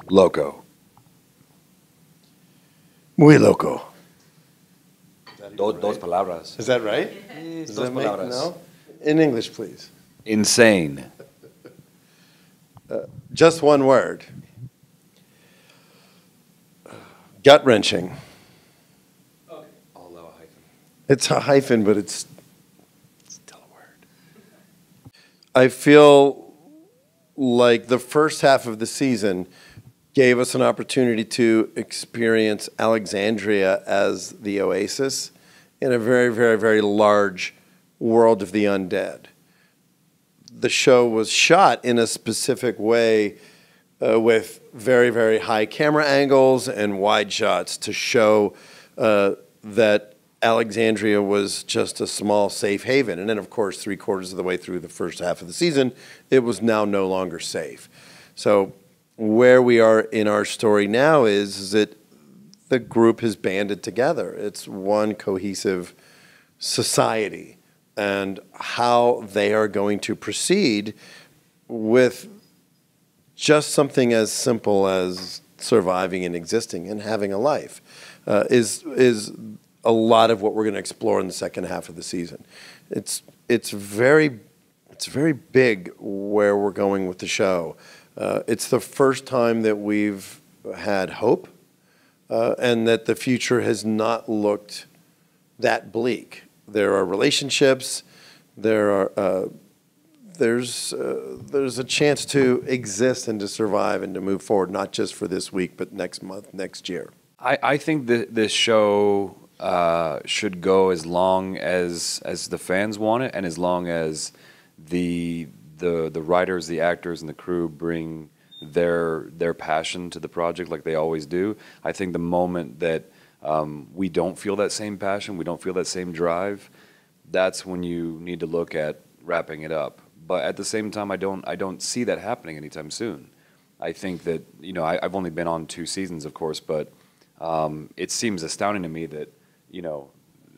Loco. Muy loco. Dos palabras. Is that right? Dos Does that make, palabras. no? In English, please. Insane. Just one word. Gut-wrenching. Although a hyphen. It's a hyphen, but it's still a word. I feel like the first half of the season gave us an opportunity to experience Alexandria as the oasis in a very, very, very large world of the undead. The show was shot in a specific way with very, very high camera angles and wide shots to show that Alexandria was just a small safe haven. And then, of course, 3/4 of the way through the first half of the season, it was now no longer safe. So where we are in our story now is that the group has banded together. It's one cohesive society, and how they are going to proceed with just something as simple as surviving and existing and having a life is a lot of what we're going to explore in the second half of the season. It's very big where we're going with the show. It's the first time that we've had hope and that the future has not looked that bleak. There are relationships. There's a chance to exist and to survive and to move forward, not just for this week, but next month, next year. I think that this show should go as long as the fans want it, and as long as the writers, the actors, and the crew bring their passion to the project like they always do. I think the moment that we don't feel that same passion, we don't feel that same drive, that's when you need to look at wrapping it up. But at the same time, I don't see that happening anytime soon. I think that, you know, I've only been on 2 seasons, of course, but it seems astounding to me that, you know,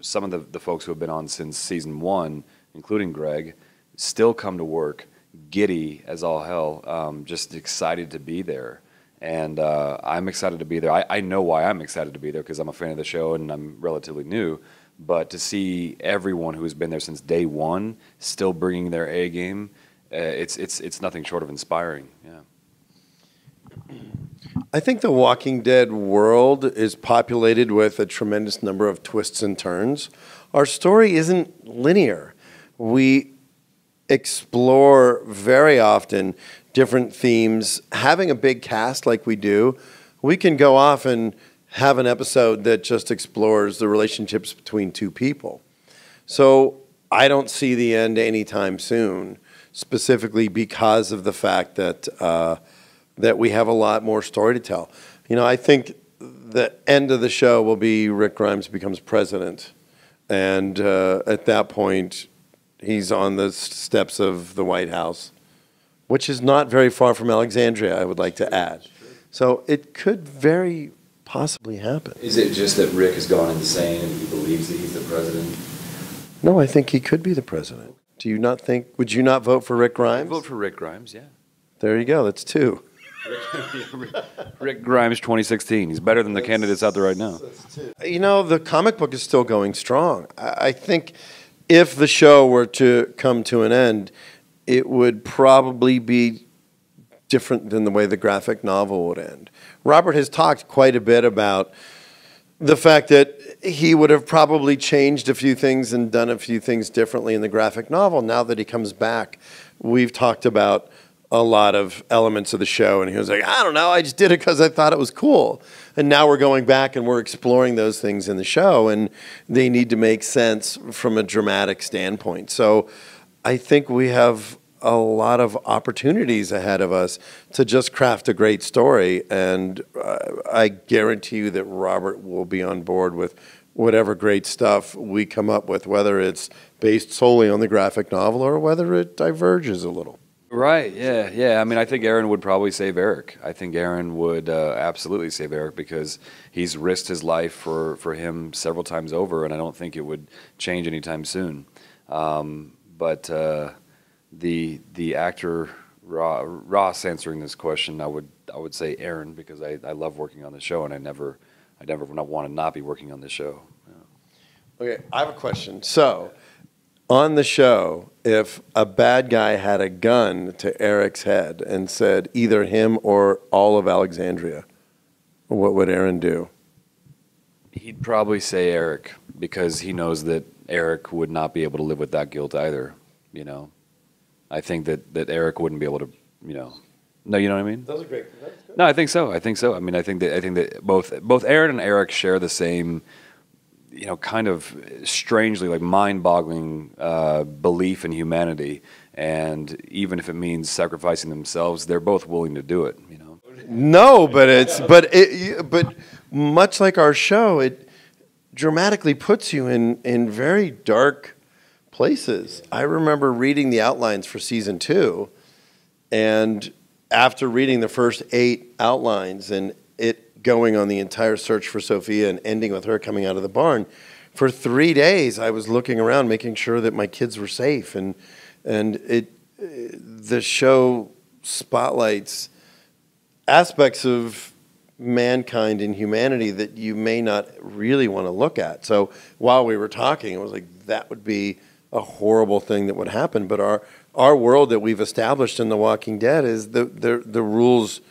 some of the folks who have been on since season 1, including Greg, still come to work giddy as all hell, just excited to be there. And I'm excited to be there. I know why I'm excited to be there, because I'm a fan of the show and I'm relatively new. But to see everyone who has been there since day one still bringing their A game, it's nothing short of inspiring. Yeah. I think the Walking Dead world is populated with a tremendous number of twists and turns. Our story isn't linear. We explore very often different themes. Having a big cast like we do, we can go off and have an episode that just explores the relationships between 2 people. So I don't see the end anytime soon, specifically because of the fact that that we have a lot more story to tell. You know, I think the end of the show will be Rick Grimes becomes president, and at that point, he's on the steps of the White House, which is not very far from Alexandria, I would like to add. So it could very possibly happen. Is it just that Rick has gone insane and he believes that he's the president? No, I think he could be the president. Do you not think, would you not vote for Rick Grimes? I vote for Rick Grimes, yeah. There you go, that's 2. Rick Grimes 2016. He's better than the candidates out there right now. You know, the comic book is still going strong. I think if the show were to come to an end, it would probably be different than the way the graphic novel would end. Robert has talked quite a bit about the fact that he would have probably changed a few things and done a few things differently in the graphic novel. Now that he comes back, we've talked about a lot of elements of the show, and he was like, I don't know, I just did it because I thought it was cool. And now we're going back and we're exploring those things in the show, and they need to make sense from a dramatic standpoint. So I think we have a lot of opportunities ahead of us to just craft a great story, and I guarantee you that Robert will be on board with whatever great stuff we come up with, whether it's based solely on the graphic novel or whether it diverges a little. Right, yeah. I mean, I think Aaron would probably save Eric. I think Aaron would absolutely save Eric, because he's risked his life for him several times over, and I don't think it would change anytime soon. But the actor Ross answering this question, I would say Aaron, because I love working on the show, and I never want to not be working on the show. Yeah. Okay, I have a question. So, on the show, if a bad guy had a gun to Eric's head and said either him or all of Alexandria, what would Aaron do? He'd probably say Eric, because he knows that Eric would not be able to live with that guilt either. You know, I think that Eric wouldn't be able to. You know, no, you know what I mean? That was great. That's good. No, I think so. I mean, I think that both Aaron and Eric share the same, you know, kind of strangely, like, mind-boggling belief in humanity, and even if it means sacrificing themselves, they're both willing to do it. You know. No, but much like our show, it dramatically puts you in very dark places. I remember reading the outlines for season 2, and after reading the first 8 outlines and it going on the entire search for Sophia and ending with her coming out of the barn, for 3 days I was looking around making sure that my kids were safe, and the show spotlights aspects of mankind and humanity that you may not really want to look at. So while we were talking, it was like, that would be a horrible thing that would happen. But our world that we've established in The Walking Dead is the rules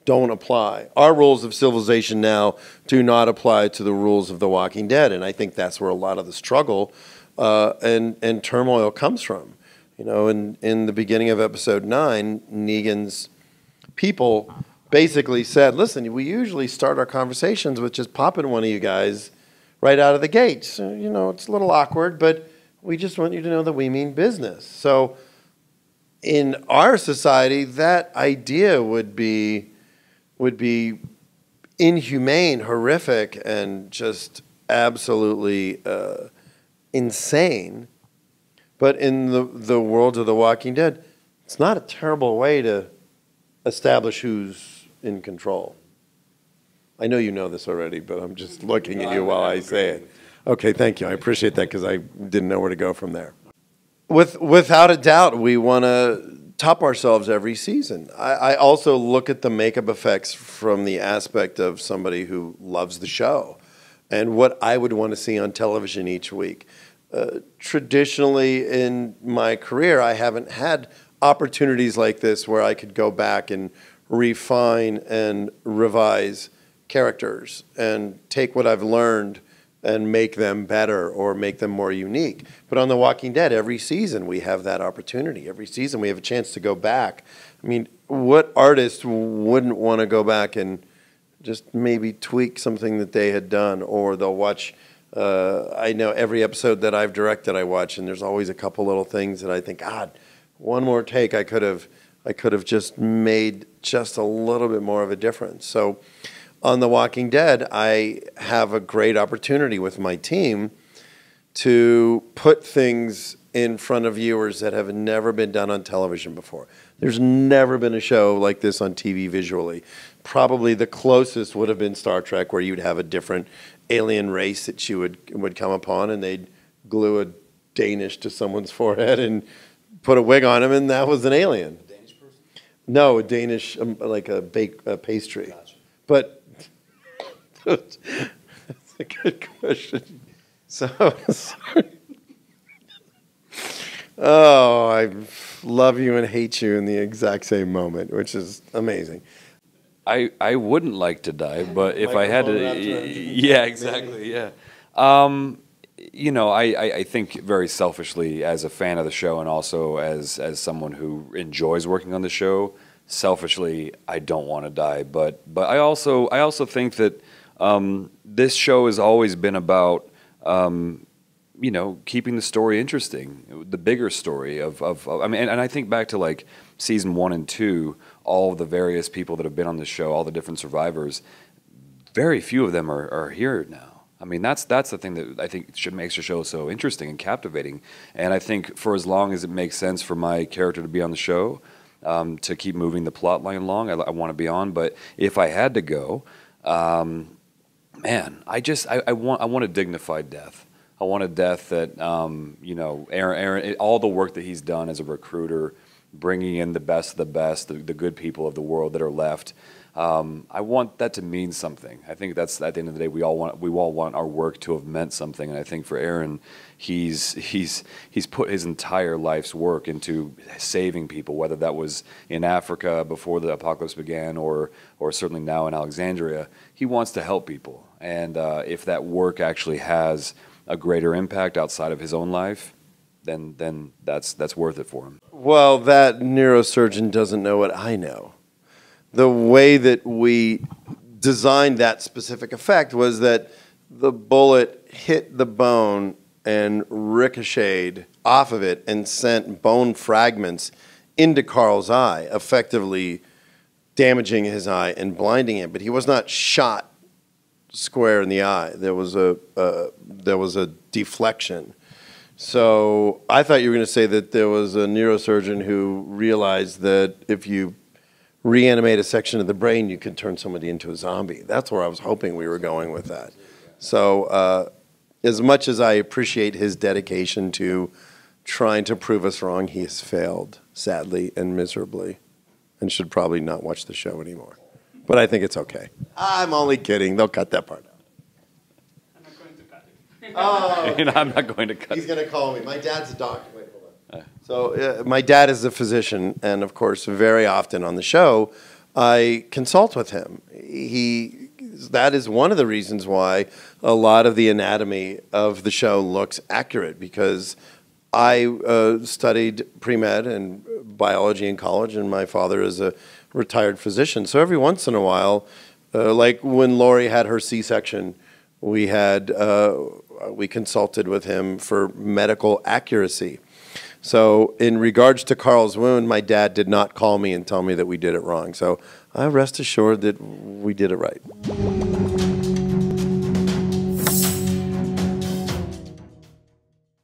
don't apply. Our rules of civilization now do not apply to the rules of The Walking Dead, and I think that's where a lot of the struggle and turmoil comes from. You know, in the beginning of episode 9, Negan's people basically said, listen, we usually start our conversations with just popping one of you guys right out of the gate. So, you know, it's a little awkward, but we just want you to know that we mean business. So in our society, that idea would be inhumane, horrific, and just absolutely insane. But in the world of The Walking Dead, it's not a terrible way to establish who's in control. I know you know this already, but I'm just looking at you while I say it. Okay, thank you. I appreciate that, because I didn't know where to go from there. Without a doubt, we want to top ourselves every season. I also look at the makeup effects from the aspect of somebody who loves the show and what I would want to see on television each week. Traditionally in my career, I haven't had opportunities like this where I could go back and refine and revise characters and take what I've learned and make them better or make them more unique. But on The Walking Dead, every season we have that opportunity. Every season we have a chance to go back. I mean, what artist wouldn't want to go back and just maybe tweak something that they had done, or they'll watch, I know every episode that I've directed I watch, and there's always a couple little things that I think, God, one more take I could have just made just a little bit more of a difference. So on The Walking Dead, I have a great opportunity with my team to put things in front of viewers that have never been done on television before. There's never been a show like this on TV visually. Probably the closest would have been Star Trek, where you'd have a different alien race that you would come upon, and they'd glue a Danish to someone's forehead and put a wig on him, and that was an alien. A Danish person? No, a Danish, like a pastry. Gotcha. But that's a good question. So, sorry. Oh, I love you and hate you in the exact same moment, which is amazing. I wouldn't like to die, but if I had to, yeah, exactly, yeah. You know, I think very selfishly, as a fan of the show and also as someone who enjoys working on the show, selfishly, I don't want to die. But I also think that this show has always been about you know, keeping the story interesting, the bigger story of I mean, and I think back to like season 1 and 2, all of the various people that have been on the show, all the different survivors, very few of them are here now. I mean, that's the thing that I think makes the show so interesting and captivating. And I think for as long as it makes sense for my character to be on the show, to keep moving the plot line along, I want to be on. But if I had to go, man, I want a dignified death. I want a death that, you know, Aaron, all the work that he's done as a recruiter, bringing in the best of the best, the good people of the world that are left. I want that to mean something. I think that's, at the end of the day, we all want our work to have meant something. And I think for Aaron, he's put his entire life's work into saving people, whether that was in Africa before the apocalypse began, or certainly now in Alexandria. He wants to help people, and if that work actually has a greater impact outside of his own life, then that's worth it for him. Well, that neurosurgeon doesn't know what I know. The way that we designed that specific effect was that the bullet hit the bone and ricocheted off of it and sent bone fragments into Carl's eye, effectively damaging his eye and blinding him. But he was not shot square in the eye. There was a deflection. So I thought you were going to say that there was a neurosurgeon who realized that if you reanimate a section of the brain, you can turn somebody into a zombie. That's where I was hoping we were going with that. So as much as I appreciate his dedication to trying to prove us wrong, he has failed, sadly and miserably, and should probably not watch the show anymore. But I think it's okay. I'm only kidding. They'll cut that part out. I'm not going to cut it. Oh, I'm not going to cut. He's going to call me. My dad's a doctor. Wait, hold on. So my dad is a physician, and of course, very often on the show, I consult with him. That is one of the reasons why a lot of the anatomy of the show looks accurate, because I studied pre-med and biology in college, and my father is a retired physician. So every once in a while, like when Lori had her C-section, we consulted with him for medical accuracy. So in regards to Carl's wound, my dad did not call me and tell me that we did it wrong. So I rest assured that we did it right.